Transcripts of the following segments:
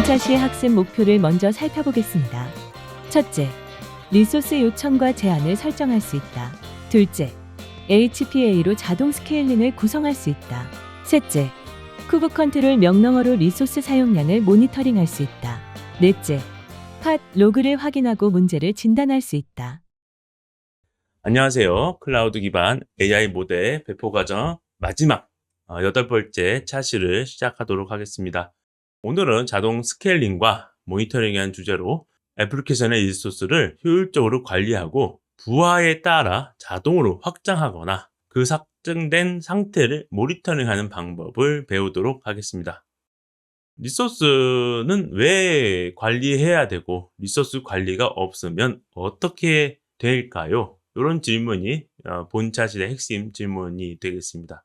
본차시의 학습 목표를 먼저 살펴보겠습니다. 첫째, 리소스 요청과 제한을 설정할 수 있다. 둘째, HPA로 자동 스케일링을 구성할 수 있다. 셋째, 쿠브 컨트롤 명령어로 리소스 사용량을 모니터링할 수 있다. 넷째, 팟 로그를 확인하고 문제를 진단할 수 있다. 안녕하세요. 클라우드 기반 AI 모델 배포 과정 마지막 8번째 차시를 시작하도록 하겠습니다. 오늘은 자동 스케일링과 모니터링이라는 주제로 애플리케이션의 리소스를 효율적으로 관리하고 부하에 따라 자동으로 확장하거나 그 확정된 상태를 모니터링하는 방법을 배우도록 하겠습니다. 리소스는 왜 관리해야 되고 리소스 관리가 없으면 어떻게 될까요? 이런 질문이 본 차실의 핵심 질문이 되겠습니다.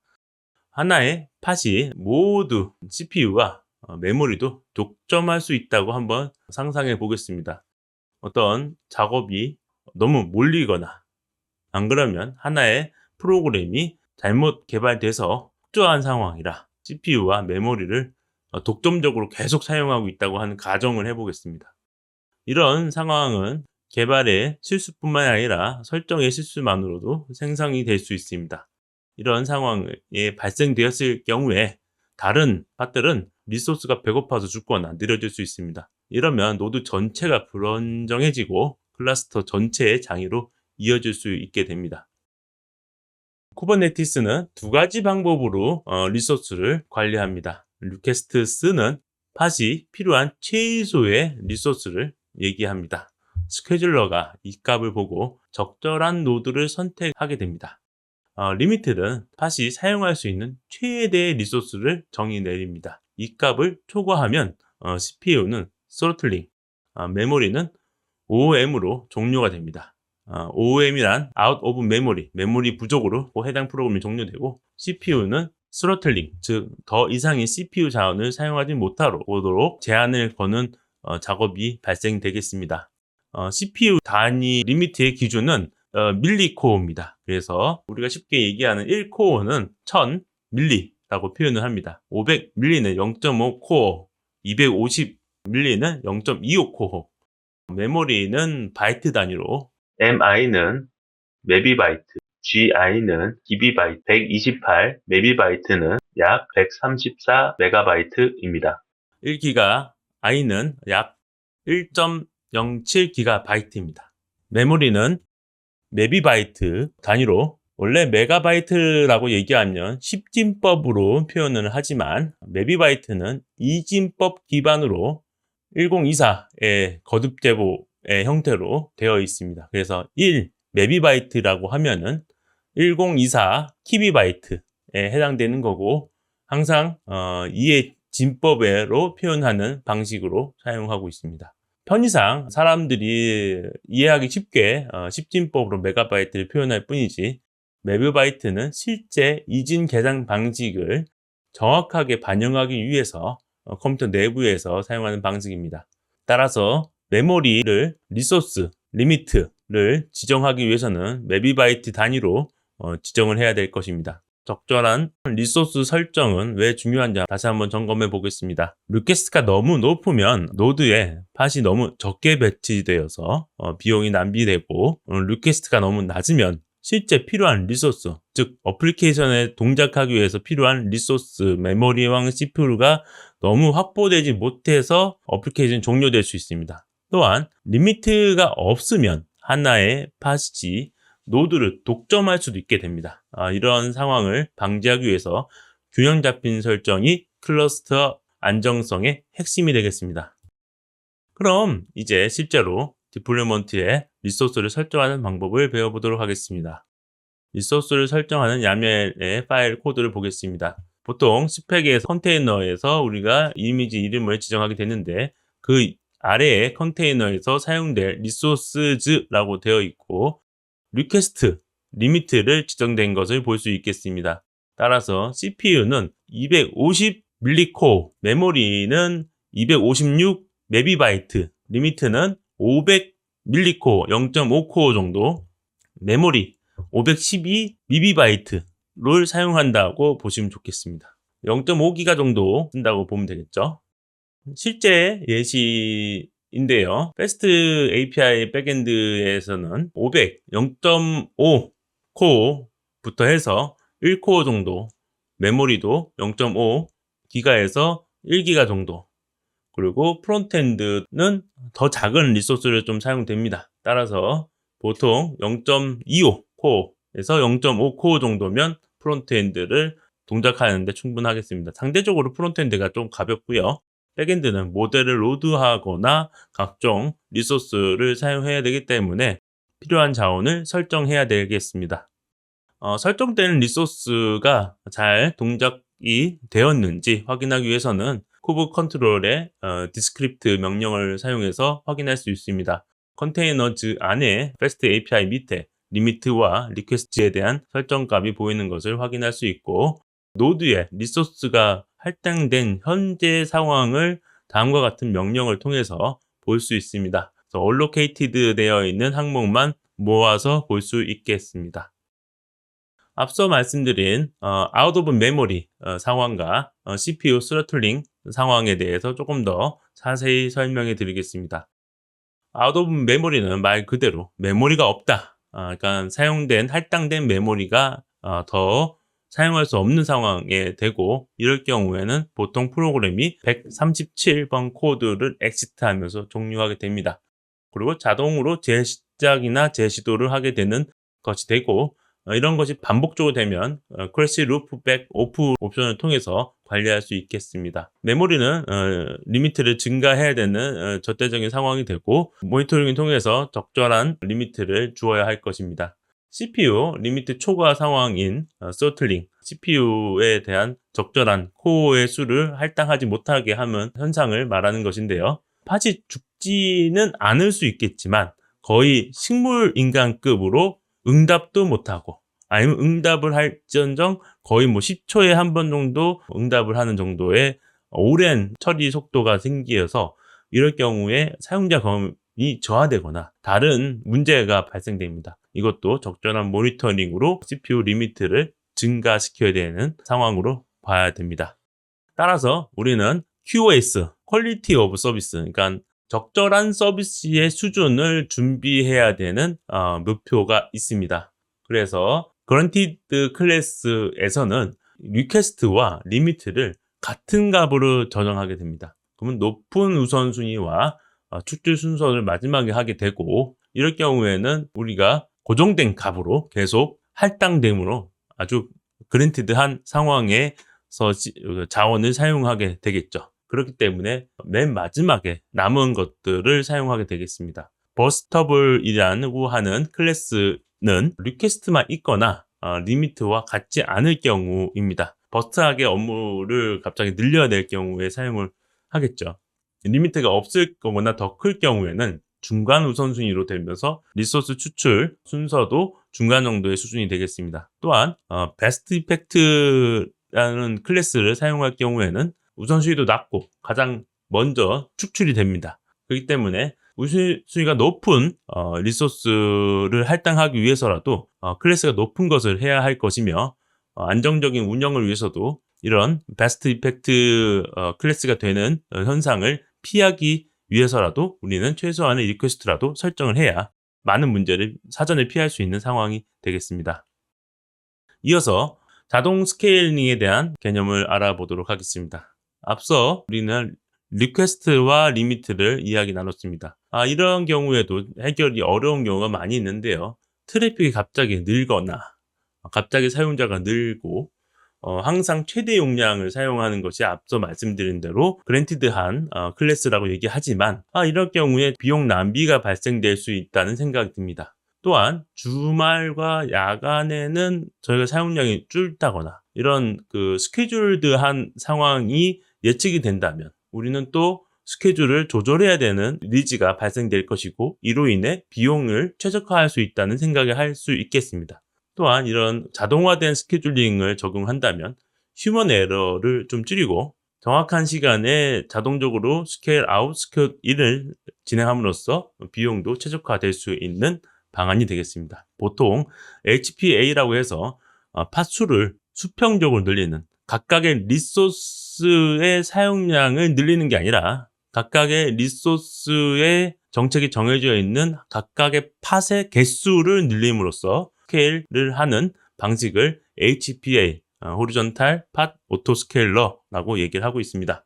하나의 팟이 모두 CPU와 메모리도 독점할 수 있다고 한번 상상해 보겠습니다. 어떤 작업이 너무 몰리거나 안 그러면 하나의 프로그램이 잘못 개발돼서 폭주한 상황이라 CPU와 메모리를 독점적으로 계속 사용하고 있다고 하는 가정을 해보겠습니다. 이런 상황은 개발의 실수뿐만 아니라 설정의 실수만으로도 생성이 될 수 있습니다. 이런 상황에 발생되었을 경우에 다른 팟들은 리소스가 배고파서 죽거나 느려질 수 있습니다. 이러면 노드 전체가 불안정해지고 클러스터 전체의 장애로 이어질 수 있게 됩니다. 쿠버네티스는 두 가지 방법으로 리소스를 관리합니다. 리퀘스트스는 팟이 필요한 최소의 리소스를 얘기합니다. 스케줄러가 이 값을 보고 적절한 노드를 선택하게 됩니다. 리미트는 팟이 사용할 수 있는 최대 리소스를 정의 내립니다. 이 값을 초과하면 CPU는 스로틀링, 메모리는 OM으로 종료가 됩니다. OM이란 out of memory, 메모리 부족으로 해당 프로그램이 종료되고 CPU는 스로틀링, 즉 더 이상의 CPU 자원을 사용하지 못하도록 제한을 거는 작업이 발생되겠습니다. CPU 단위 리미트의 기준은 밀리코어입니다. 그래서 우리가 쉽게 얘기하는 1코어는 1000밀리라고 표현을 합니다. 500밀리는 0.5코어, 250밀리는 0.25코어, 메모리는 바이트 단위로 MI는 메비바이트, GI는 기비바이트, 128 메비바이트는 약 134 메가바이트입니다. 1기가 I는 약 1.07 기가바이트입니다. 메모리는 메비바이트 단위로 원래 메가바이트라고 얘기하면 10진법으로 표현을 하지만 메비바이트는 2진법 기반으로 1024의 거듭 제보의 형태로 되어 있습니다. 그래서 1 메비바이트라고 하면은 1024 키비바이트에 해당되는 거고 항상 2의 진법으로 표현하는 방식으로 사용하고 있습니다. 편의상 사람들이 이해하기 쉽게 10진법으로 메가바이트를 표현할 뿐이지 메비바이트는 실제 이진 계산 방식을 정확하게 반영하기 위해서 컴퓨터 내부에서 사용하는 방식입니다. 따라서 메모리를 리소스, 리미트를 지정하기 위해서는 메비바이트 단위로 지정을 해야 될 것입니다. 적절한 리소스 설정은 왜 중요한지 다시 한번 점검해 보겠습니다. 리퀘스트가 너무 높으면 노드에 팟이 너무 적게 배치되어서 비용이 낭비되고 리퀘스트가 너무 낮으면 실제 필요한 리소스, 즉 어플리케이션에 동작하기 위해서 필요한 리소스, 메모리와 CPU가 너무 확보되지 못해서 어플리케이션이 종료될 수 있습니다. 또한 리미트가 없으면 하나의 팟이 노드를 독점할 수도 있게 됩니다. 이런 상황을 방지하기 위해서 균형 잡힌 설정이 클러스터 안정성의 핵심이 되겠습니다. 그럼 이제 실제로 디플로이먼트에 리소스를 설정하는 방법을 배워보도록 하겠습니다. 리소스를 설정하는 YAML의 파일 코드를 보겠습니다. 보통 스펙의 컨테이너에서 우리가 이미지 이름을 지정하게 되는데 그 아래의 컨테이너에서 사용될 리소스즈라고 되어 있고 리퀘스트, 리미트를 지정된 것을 볼 수 있겠습니다. 따라서 CPU는 250밀리코어, 메모리는 256 메비바이트, 리미트는 500밀리코어, 0.5코어 정도, 메모리 512 미비바이트를 사용한다고 보시면 좋겠습니다. 0.5기가 정도 쓴다고 보면 되겠죠. 실제 예시인데요. 패스트 API 백엔드에서는 500, 0.5 코어부터 해서 1코어 정도, 메모리도 0.5 기가에서 1기가 정도, 그리고 프론트엔드는 더 작은 리소스를 좀 사용됩니다. 따라서 보통 0.25 코어에서 0.5 코어 정도면 프론트엔드를 동작하는데 충분하겠습니다. 상대적으로 프론트엔드가 좀 가볍고요. 백엔드는 모델을 로드하거나 각종 리소스를 사용해야 되기 때문에 필요한 자원을 설정해야 되겠습니다. 설정된 리소스가 잘 동작이 되었는지 확인하기 위해서는 쿠브 컨트롤의 디스크립트 명령을 사용해서 확인할 수 있습니다. 컨테이너즈 안에 패스트 API 밑에 리미트와 리퀘스트에 대한 설정값이 보이는 것을 확인할 수 있고, 노드에 리소스가 할당된 현재 상황을 다음과 같은 명령을 통해서 볼 수 있습니다. allocated 되어 있는 항목만 모아서 볼 수 있겠습니다. 앞서 말씀드린 out of memory 상황과 CPU 스로틀링 상황에 대해서 조금 더 자세히 설명해 드리겠습니다. out of memory는 말 그대로 메모리가 없다. 그러니까 사용된 할당된 메모리가 더 사용할 수 없는 상황에 되고, 이럴 경우에는 보통 프로그램이 137번 코드를 엑시트하면서 종료하게 됩니다. 그리고 자동으로 재시작이나 재시도를 하게 되는 것이 되고, 이런 것이 반복적으로 되면 크래시 루프 백 오프 옵션을 통해서 관리할 수 있겠습니다. 메모리는 리미트를 증가해야 되는 절대적인 상황이 되고, 모니터링을 통해서 적절한 리미트를 주어야 할 것입니다. CPU 리미트 초과 상황인 스로틀링, CPU에 대한 적절한 코어의 수를 할당하지 못하게 하는 현상을 말하는 것인데요. 팥이 죽지는 않을 수 있겠지만 거의 식물 인간급으로 응답도 못하고, 아니면 응답을 할지언정 거의 10초에 한 번 정도 응답을 하는 정도의 오랜 처리 속도가 생기어서, 이럴 경우에 사용자 경험이 저하되거나 다른 문제가 발생됩니다. 이것도 적절한 모니터링으로 CPU 리미트를 증가시켜야 되는 상황으로 봐야 됩니다. 따라서 우리는 QoS, Quality of Service, 그러니까 적절한 서비스의 수준을 준비해야 되는 목표가 있습니다. 그래서 Granted 클래스에서는 리퀘스트와 리미트를 같은 값으로 저장하게 됩니다. 그러면 높은 우선순위와 축출 순서를 마지막에 하게 되고, 이럴 경우에는 우리가 고정된 값으로 계속 할당됨으로 아주 그랜티드한 상황에서 자원을 사용하게 되겠죠. 그렇기 때문에 맨 마지막에 남은 것들을 사용하게 되겠습니다. 버스터블이라고 하는 클래스는 리퀘스트만 있거나 리미트와 같지 않을 경우입니다. 버스트하게 업무를 갑자기 늘려야 될 경우에 사용을 하겠죠. 리미트가 없을 거거나 더 클 경우에는 중간 우선순위로 되면서 리소스 추출 순서도 중간 정도의 수준이 되겠습니다. 또한 베스트 이펙트라는 클래스를 사용할 경우에는 우선순위도 낮고 가장 먼저 축출이 됩니다. 그렇기 때문에 우선순위가 높은 리소스를 할당하기 위해서라도 클래스가 높은 것을 해야 할 것이며, 안정적인 운영을 위해서도 이런 베스트 이펙트 클래스가 되는 현상을 피하기 위해서라도 우리는 최소한의 리퀘스트라도 설정을 해야 많은 문제를 사전에 피할 수 있는 상황이 되겠습니다. 이어서 자동 스케일링에 대한 개념을 알아보도록 하겠습니다. 앞서 우리는 리퀘스트와 리미트를 이야기 나눴습니다. 이런 경우에도 해결이 어려운 경우가 많이 있는데요. 트래픽이 갑자기 늘거나 갑자기 사용자가 늘고 항상 최대 용량을 사용하는 것이 앞서 말씀드린 대로 그랜티드한 클래스라고 얘기하지만, 이럴 경우에 비용 낭비가 발생될 수 있다는 생각이 듭니다. 또한 주말과 야간에는 저희가 사용량이 줄다거나 이런 스케줄드한 상황이 예측이 된다면 우리는 또 스케줄을 조절해야 되는 니즈가 발생될 것이고, 이로 인해 비용을 최적화할 수 있다는 생각을 할 수 있겠습니다. 또한 이런 자동화된 스케줄링을 적용한다면 휴먼 에러를 좀 줄이고 정확한 시간에 자동적으로 스케일 아웃, 스케일 인을 진행함으로써 비용도 최적화될 수 있는 방안이 되겠습니다. 보통 HPA라고 해서 팟수를 수평적으로 늘리는, 각각의 리소스 리소스의 사용량을 늘리는 게 아니라 각각의 리소스의 정책이 정해져 있는 각각의 팟의 개수를 늘림으로써 스케일을 하는 방식을 HPA, 호리존탈 팟 오토 스케일러라고 얘기를 하고 있습니다.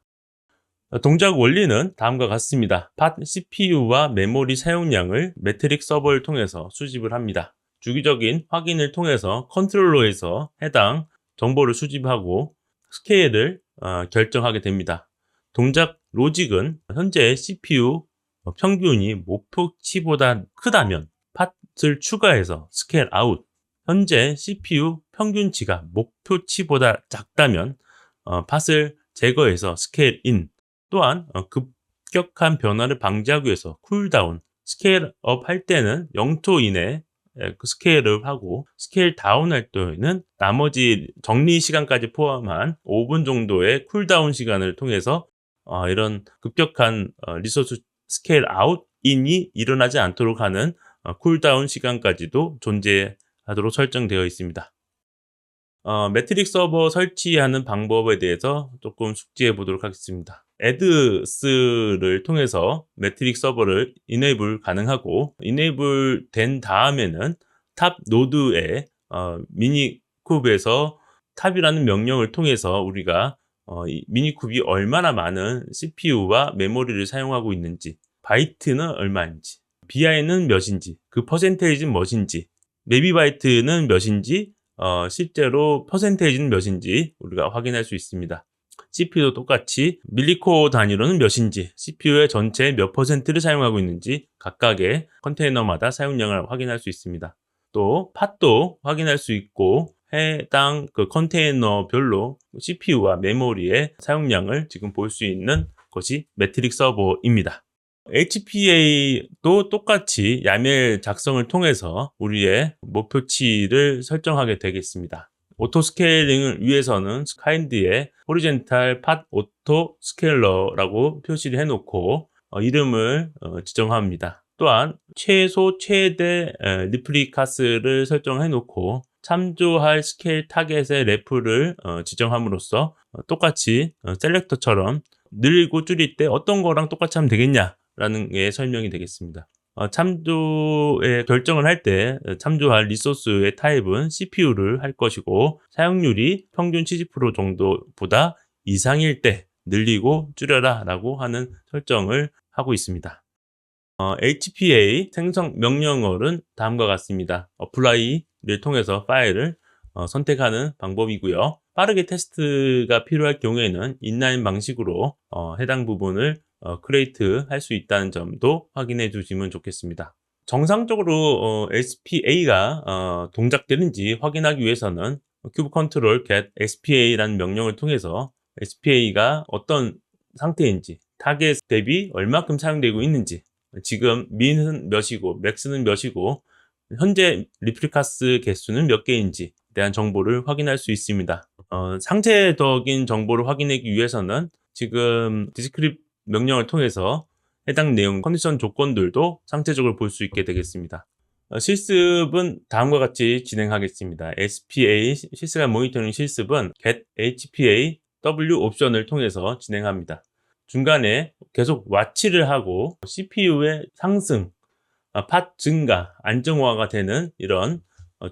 동작 원리는 다음과 같습니다. 팟 CPU와 메모리 사용량을 매트릭 서버를 통해서 수집을 합니다. 주기적인 확인을 통해서 컨트롤러에서 해당 정보를 수집하고 스케일을 결정하게 됩니다. 동작 로직은 현재 CPU 평균이 목표치보다 크다면 팟을 추가해서 스케일 아웃, 현재 CPU 평균치가 목표치보다 작다면 팟을 제거해서 스케일 인, 또한 급격한 변화를 방지하기 위해서 쿨다운, 스케일업 할 때는 0초 이내 그 스케일을 하고 스케일 다운 할 때는 나머지 정리 시간까지 포함한 5분 정도의 쿨다운 시간을 통해서 이런 급격한 리소스 스케일 아웃 인이 일어나지 않도록 하는 쿨다운 시간까지도 존재하도록 설정되어 있습니다. 매트릭 서버 설치하는 방법에 대해서 조금 숙지해 보도록 하겠습니다. ads를 통해서 매트릭 서버를 enable 가능하고 enable 된 다음에는 탑 노드에 미니쿱에서 탑이라는 명령을 통해서 우리가 이 미니쿱이 얼마나 많은 CPU와 메모리를 사용하고 있는지, 바이트는 얼마인지, BI는 몇인지, 그 퍼센테이지는 무엇인지, 메비바이트는 몇인지, 실제로 퍼센테이지는 몇인지 우리가 확인할 수 있습니다. CPU도 똑같이 밀리코어 단위로는 몇인지, CPU의 전체 몇 %를 사용하고 있는지 각각의 컨테이너마다 사용량을 확인할 수 있습니다. 또 팟도 확인할 수 있고 해당 그 컨테이너별로 CPU와 메모리의 사용량을 지금 볼 수 있는 것이 매트릭 서버입니다. HPA도 똑같이 YAML 작성을 통해서 우리의 목표치를 설정하게 되겠습니다. 오토 스케일링을 위해서는 카인드에 호리젠탈 팟 오토 스케일러라고 표시를 해놓고 이름을 지정합니다. 또한 최소 최대 리플리카스를 설정해 놓고 참조할 스케일 타겟의 레프를 지정함으로써 똑같이 셀렉터처럼 늘리고 줄일 때 어떤 거랑 똑같이 하면 되겠냐라는 게 설명이 되겠습니다. 참조의 결정을 할 때 참조할 리소스의 타입은 CPU를 할 것이고 사용률이 평균 70% 정도보다 이상일 때 늘리고 줄여라 라고 하는 설정을 하고 있습니다. HPA 생성 명령어는 다음과 같습니다. apply를 통해서 파일을 선택하는 방법이고요. 빠르게 테스트가 필요할 경우에는 인라인 방식으로 해당 부분을 create 할 수 있다는 점도 확인해 주시면 좋겠습니다. 정상적으로 SPA가 동작되는지 확인하기 위해서는 큐브 컨트롤 get SPA라는 명령을 통해서 SPA가 어떤 상태인지, 타겟 대비 얼마큼 사용되고 있는지, 지금 min은 몇이고 max는 몇이고 현재 리플리카스 개수는 몇 개인지 대한 정보를 확인할 수 있습니다. 상세적인 정보를 확인하기 위해서는 지금 디스크립 명령을 통해서 해당 내용 컨디션 조건들도 상세적으로 볼 수 있게 되겠습니다. 실습은 다음과 같이 진행하겠습니다. SPA 실시간 모니터링 실습은 get HPA W 옵션을 통해서 진행합니다. 중간에 계속 와치를 하고 CPU의 상승, 팟 증가, 안정화가 되는 이런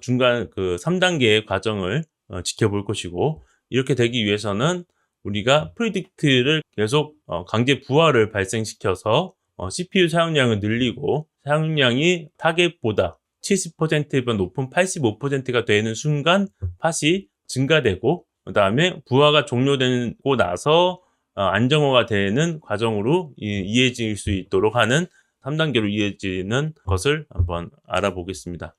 중간 그 3단계의 과정을 지켜볼 것이고, 이렇게 되기 위해서는 우리가 프리딕트를 계속 강제 부하를 발생시켜서 CPU 사용량을 늘리고 사용량이 타겟보다 70%가 높은 85%가 되는 순간 팟이 증가되고, 그 다음에 부하가 종료되고 나서 안정화가 되는 과정으로 이해질 수 있도록 하는 3단계로 이해지는 것을 한번 알아보겠습니다.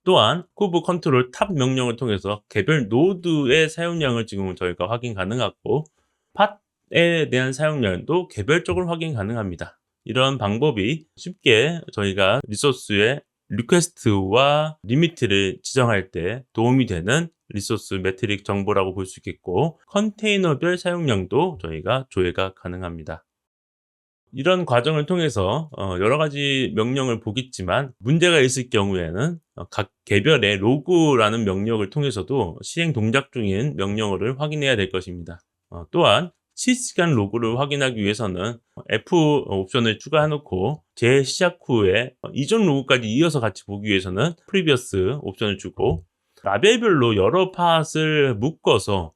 또한 쿠브 컨트롤 탑 명령을 통해서 개별 노드의 사용량을 지금 저희가 확인 가능하고 팟에 대한 사용량도 개별적으로 확인 가능합니다. 이런 방법이 쉽게 저희가 리소스의 리퀘스트와 리미트를 지정할 때 도움이 되는 리소스 매트릭 정보라고 볼 수 있겠고, 컨테이너별 사용량도 저희가 조회가 가능합니다. 이런 과정을 통해서 여러 가지 명령을 보겠지만 문제가 있을 경우에는 각 개별의 로그라는 명령을 통해서도 실행 동작 중인 명령어를 확인해야 될 것입니다. 또한 실시간 로그를 확인하기 위해서는 F 옵션을 추가해 놓고 재시작 후에 이전 로그까지 이어서 같이 보기 위해서는 Previous 옵션을 주고, 라벨별로 여러 팟을 묶어서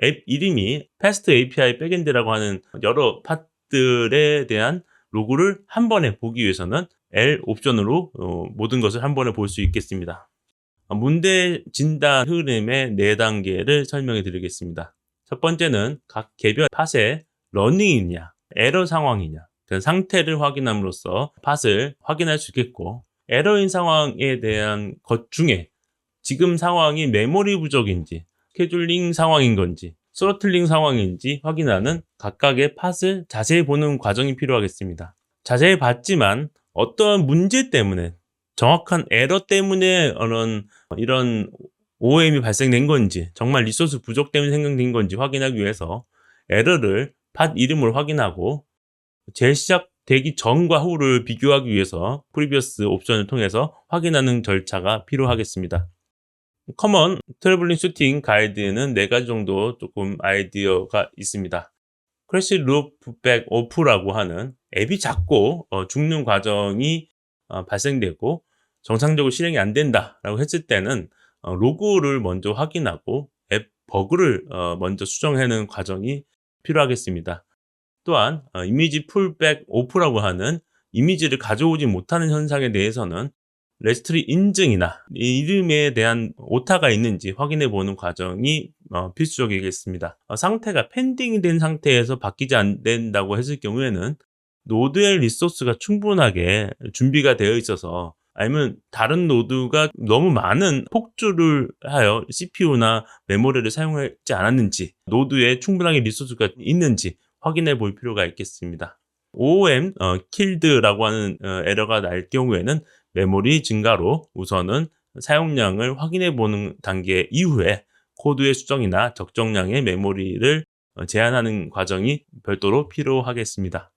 앱 이름이 Fast API 백엔드라고 하는 여러 팟들에 대한 로그를 한 번에 보기 위해서는 L 옵션으로 모든 것을 한 번에 볼 수 있겠습니다. 문제 진단 흐름의 4단계를 설명해 드리겠습니다. 첫 번째는 각 개별 팟의 러닝이냐, 에러 상황이냐, 그 상태를 확인함으로써 팟을 확인할 수 있겠고, 에러인 상황에 대한 것 중에 지금 상황이 메모리 부족인지, 스케줄링 상황인 건지, 스로틀링 상황인지 확인하는 각각의 팟을 자세히 보는 과정이 필요하겠습니다. 자세히 봤지만 어떤 문제 때문에, 정확한 에러 때문에 이런 OM이 발생된 건지, 정말 리소스 부족 때문에 생성된 건지 확인하기 위해서 에러를 팟 이름으로 확인하고, 재시작되기 전과 후를 비교하기 위해서 Previous 옵션을 통해서 확인하는 절차가 필요하겠습니다. 커먼 트러블링 슈팅 가이드는 4가지 정도 조금 아이디어가 있습니다. 크래시 루프백 오프라고 하는 앱이 자꾸 죽는 과정이 발생되고 정상적으로 실행이 안 된다라고 했을 때는 로그를 먼저 확인하고 앱 버그를 먼저 수정하는 과정이 필요하겠습니다. 또한 이미지 풀백 오프라고 하는 이미지를 가져오지 못하는 현상에 대해서는 레지스트리 인증이나 이름에 대한 오타가 있는지 확인해 보는 과정이 필수적이겠습니다. 상태가 펜딩이 된 상태에서 바뀌지 않는다고 했을 경우에는 노드의 리소스가 충분하게 준비가 되어 있어서, 아니면 다른 노드가 너무 많은 폭주를 하여 CPU나 메모리를 사용하지 않았는지, 노드에 충분하게 리소스가 있는지 확인해 볼 필요가 있겠습니다. OOM killed라고 하는 에러가 날 경우에는 메모리 증가로 우선은 사용량을 확인해 보는 단계 이후에 코드의 수정이나 적정량의 메모리를 제한하는 과정이 별도로 필요하겠습니다.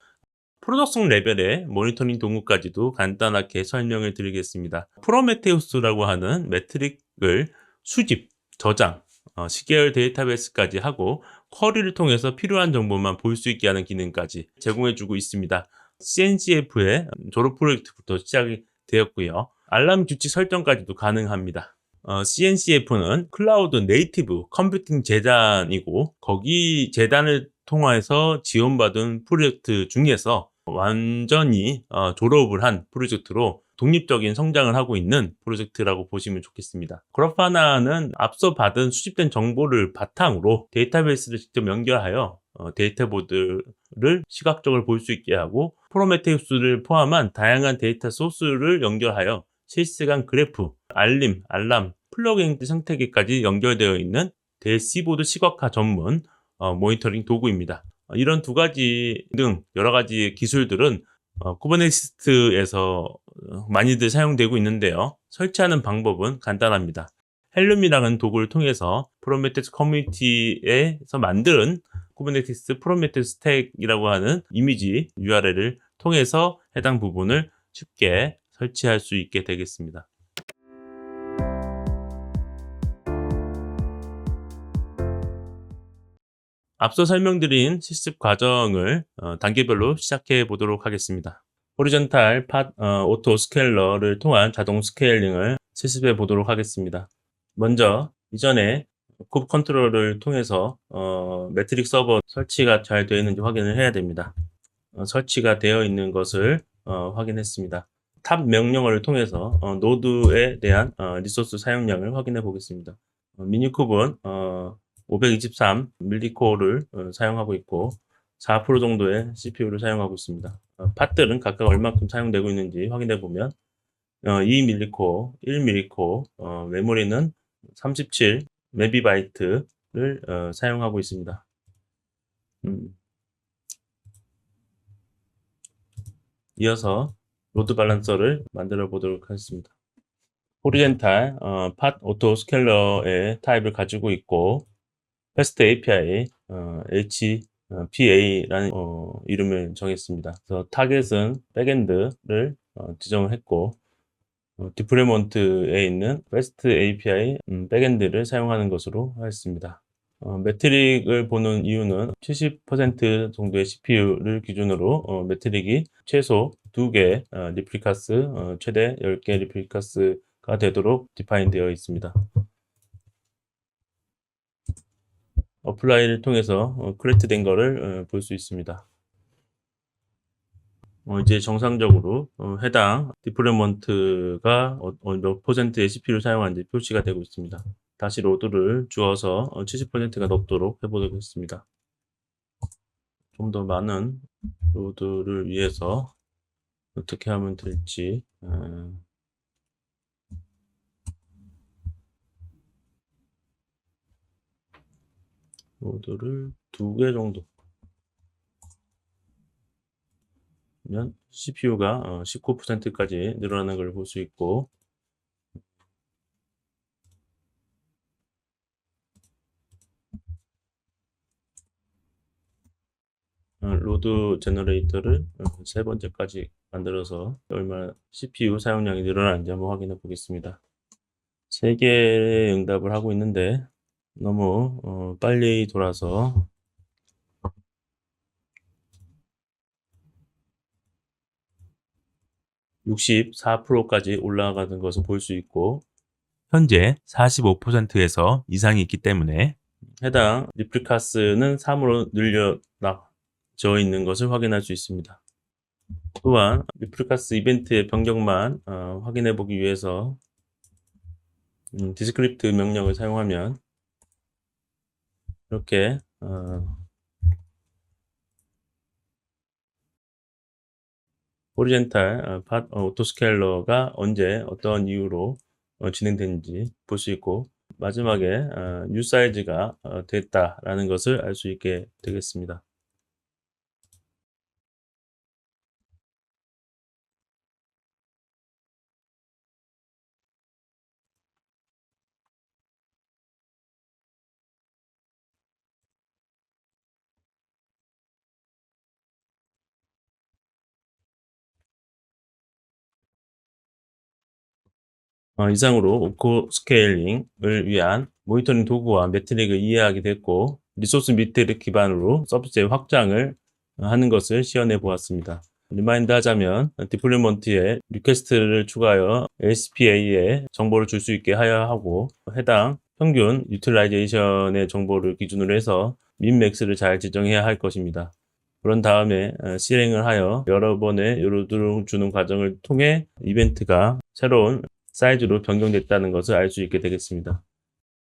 프로덕션 레벨의 모니터링 도구까지도 간단하게 설명을 드리겠습니다. 프로메테우스라고 하는 매트릭을 수집, 저장, 시계열 데이터베이스까지 하고 쿼리를 통해서 필요한 정보만 볼 수 있게 하는 기능까지 제공해주고 있습니다. CNCF의 졸업 프로젝트부터 시작이 되었고요. 알람 규칙 설정까지도 가능합니다. CNCF는 클라우드 네이티브 컴퓨팅 재단이고, 거기 재단을 통해서 지원받은 프로젝트 중에서 완전히 졸업을 한 프로젝트로 독립적인 성장을 하고 있는 프로젝트라고 보시면 좋겠습니다. 그라파나는 앞서 받은 수집된 정보를 바탕으로 데이터베이스를 직접 연결하여 데이터보드를 시각적으로 볼 수 있게 하고, 프로메테우스를 포함한 다양한 데이터 소스를 연결하여 실시간 그래프, 알람, 플러그인 생태계까지 연결되어 있는 대시보드 시각화 전문 모니터링 도구입니다. 이런 2가지 등 여러 가지 기술들은 쿠버네티스에서 많이들 사용되고 있는데요. 설치하는 방법은 간단합니다. 헬룸이라는 도구를 통해서 프로메테우스 커뮤니티에서 만든 쿠버네티스 프로메테우스 스택이라고 하는 이미지 URL을 통해서 해당 부분을 쉽게 설치할 수 있게 되겠습니다. 앞서 설명드린 실습 과정을 단계별로 시작해 보도록 하겠습니다. 호리존탈 팟 오토 스케일러를 통한 자동 스케일링을 실습해 보도록 하겠습니다. 먼저 이전에 쿱 컨트롤을 통해서 매트릭 서버 설치가 잘 되어 있는지 확인을 해야 됩니다. 설치가 되어 있는 것을 확인했습니다. 탑 명령어를 통해서 노드에 대한 리소스 사용량을 확인해 보겠습니다. 미니쿱은 523 밀리코어를 사용하고 있고 4% 정도의 CPU를 사용하고 있습니다. 팟들은 각각 얼마큼 사용되고 있는지 확인해 보면 2밀리코어, 1밀리코어, 메모리는 37 메비바이트를 사용하고 있습니다. 이어서 로드 밸런서를 만들어 보도록 하겠습니다. 호리젠탈 팟 오토 스케일러의 타입을 가지고 있고, Fast API HPA라는 이름을 정했습니다. 그래서 타겟은 백엔드를 지정을 했고, 디플로이먼트에 있는 Fast API 백엔드를 사용하는 것으로 하였습니다. 매트릭을 보는 이유는 70% 정도의 CPU를 기준으로 매트릭이 최소 2개 리플리카스, 최대 10개 리플리카스가 되도록 디파인 되어 있습니다. 어플라이를 통해서 크리에이트 된 거를 볼 수 있습니다. 이제 정상적으로 해당 디플로이먼트가 몇 퍼센트의 CPU를 사용하는지 표시가 되고 있습니다. 다시 로드를 주어서 70%가 넘도록 해보겠습니다. 좀 더 많은 로드를 위해서 어떻게 하면 될지 로드를 2개 정도 면 CPU가 19%까지 늘어나는 걸 볼 수 있고, 로드 제너레이터를 세 번째까지 만들어서 얼마나 CPU 사용량이 늘어나는지 한번 확인해 보겠습니다. 3개의 응답을 하고 있는데 너무 빨리 돌아서 64%까지 올라가는 것을 볼 수 있고, 현재 45%에서 이상이 있기 때문에 해당 리플리카스는 3으로 늘려져 있는 것을 확인할 수 있습니다. 또한 리플리카스 이벤트의 변경만 확인해 보기 위해서 디스크립트 명령을 사용하면 이렇게 호리젠탈 팟 오토스케일러가 언제 어떤 이유로 진행되는지 볼 수 있고, 마지막에 U 사이즈가 됐다라는 것을 알 수 있게 되겠습니다. 이상으로 오코 스케일링을 위한 모니터링 도구와 매트릭을 이해하게 됐고, 리소스 매트릭 기반으로 서비스의 확장을 하는 것을 시연해 보았습니다. 리마인드 하자면 디플로이먼트에 리퀘스트를 추가하여 LSPA에 정보를 줄 수 있게 하여야 하고, 해당 평균 유틸라이제이션의 정보를 기준으로 해서 민맥스를 잘 지정해야 할 것입니다. 그런 다음에 실행을 하여 여러 번의 요로드를 주는 과정을 통해 이벤트가 새로운 사이즈로 변경됐다는 것을 알 수 있게 되겠습니다.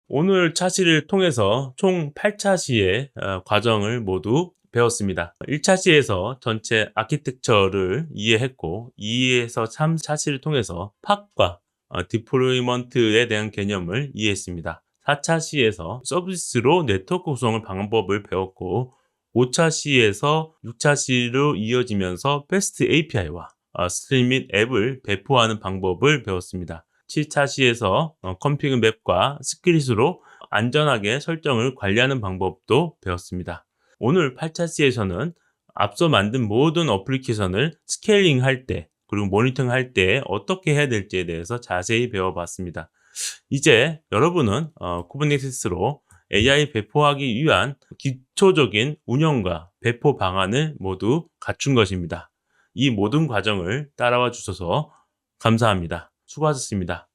오늘 차시를 통해서 총 8차시의 과정을 모두 배웠습니다. 1차시에서 전체 아키텍처를 이해했고, 2에서 3차시를 통해서 팟과 디플로이먼트에 대한 개념을 이해했습니다. 4차시에서 서비스로 네트워크 구성을 방법을 배웠고, 5차시에서 6차시로 이어지면서 패스트 API와 스트림 및 앱을 배포하는 방법을 배웠습니다. 7차시에서 컴피그 맵과 스크릿으로 안전하게 설정을 관리하는 방법도 배웠습니다. 오늘 8차시에서는 앞서 만든 모든 어플리케이션을 스케일링 할 때, 그리고 모니터링 할 때 어떻게 해야 될지에 대해서 자세히 배워봤습니다. 이제 여러분은 쿠버네티스로 AI 배포하기 위한 기초적인 운영과 배포 방안을 모두 갖춘 것입니다. 이 모든 과정을 따라와 주셔서 감사합니다. 수고하셨습니다.